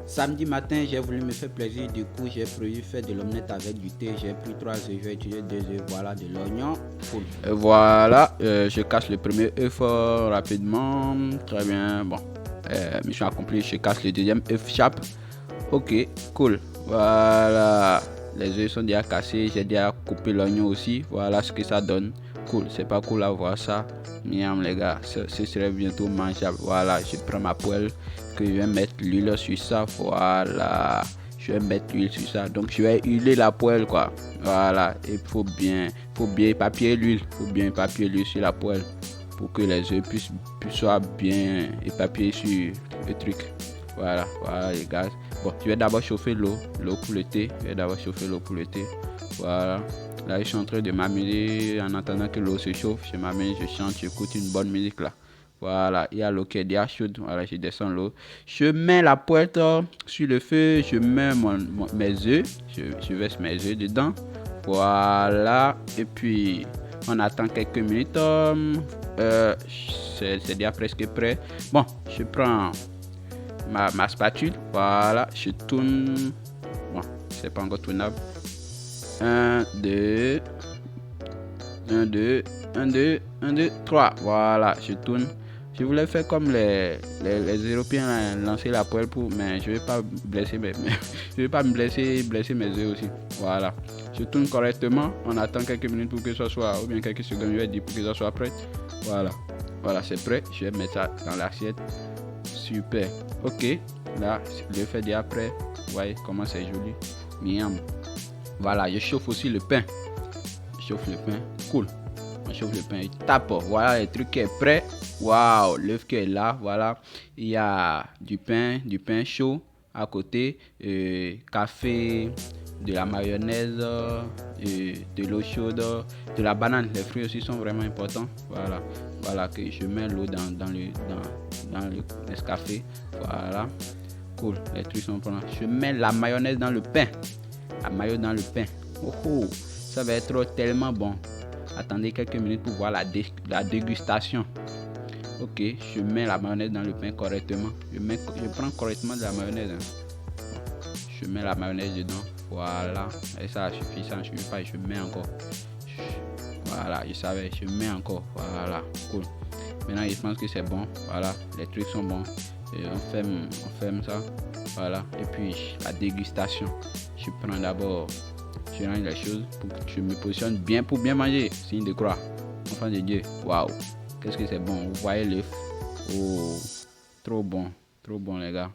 Samedi matin, j'ai voulu me faire plaisir, du coup j'ai prévu faire de l'omelette avec du thé. J'ai pris 3 œufs, j'ai utilisé 2 œufs, voilà, de l'oignon. Cool. Voilà, je casse le premier œuf rapidement. Très bien, bon. Mission accomplie, je casse le deuxième œuf chape. Ok, cool. Voilà, les œufs sont déjà cassés, j'ai déjà coupé l'oignon aussi. Voilà ce que ça donne. Cool, c'est pas cool à voir ça. Miam les gars, ce serait bientôt mangeable. Voilà, je prends ma poêle que je vais mettre l'huile sur ça. Voilà, je vais mettre l'huile sur ça. Donc je vais huiler la poêle quoi. Voilà, il faut bien épapier l'huile. Faut bien épapier l'huile sur la poêle pour que les œufs puissent soient bien épapiés sur le truc. Voilà les gars. Bon, je vais d'abord chauffer l'eau pour le thé. Voilà. Là, je suis en train de m'amuser en attendant que l'eau se chauffe. Je m'amuse, je chante, j'écoute une bonne musique là. Voilà, il y a l'eau qui est déjà chaude. Voilà, je descends l'eau. Je mets la poêle sur le feu. Je mets mes œufs. Je verse mes œufs dedans. Voilà. Et puis, on attend quelques minutes. C'est déjà presque prêt. Bon, je prends ma spatule. Voilà, je tourne. Bon, c'est pas encore tournable. 1, 2, 3. Voilà, je tourne. Je voulais faire comme les Européens, lancer la poêle mais je vais pas blesser je vais pas me blesser mes œufs aussi. Voilà, je tourne correctement. On attend quelques minutes pour que ça soit, ou bien quelques secondes, je vais dire pour que ça soit prêt. Voilà, c'est prêt. Je vais mettre ça dans l'assiette. Super. Ok, là, le fait déjà prêt. Vous voyez comment c'est joli. Miam. Voilà, je chauffe aussi le pain. Cool. On chauffe le pain, il tape. Voilà, le truc est prêt. Waouh, l'œuf qui est là. Voilà, il y a du pain chaud à côté, café, de la mayonnaise, de l'eau chaude, de la banane. Les fruits aussi sont vraiment importants. Voilà que je mets l'eau dans le Nescafé. Voilà, cool. Les trucs sont importants. Je mets la mayonnaise dans le pain. Oh, ça va être tellement bon. Attendez quelques minutes pour voir la dégustation. Ok, je mets la mayonnaise dans le pain correctement. Je prends correctement de la mayonnaise. Je mets la mayonnaise dedans. Voilà, et ça suffit, ça ne suffit pas. Je mets encore. Voilà, je mets encore. Voilà, cool. Maintenant, je pense que c'est bon. Voilà, les trucs sont bons. Et on ferme ça. Voilà, et puis la dégustation. Je prends d'abord, je range les choses pour que je me positionne bien pour bien manger. Signe de croix. Enfant de Dieu. Waouh. Qu'est-ce que c'est bon. Vous voyez l'œuf. Oh. Trop bon les gars.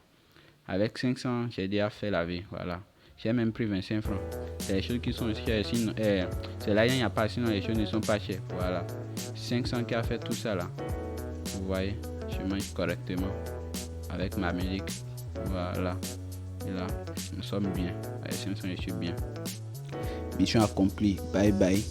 Avec 500, j'ai déjà fait la vie. Voilà. J'ai même pris 25 francs. C'est les choses qui sont chères. Sinon, c'est là il n'y a pas. Sinon les choses ne sont pas chères. Voilà. 500 qui a fait tout ça là. Vous voyez. Je mange correctement. Avec ma musique. Voilà. Et là, nous sommes bien. Avec 500, je suis bien. Mission accomplie. Bye bye.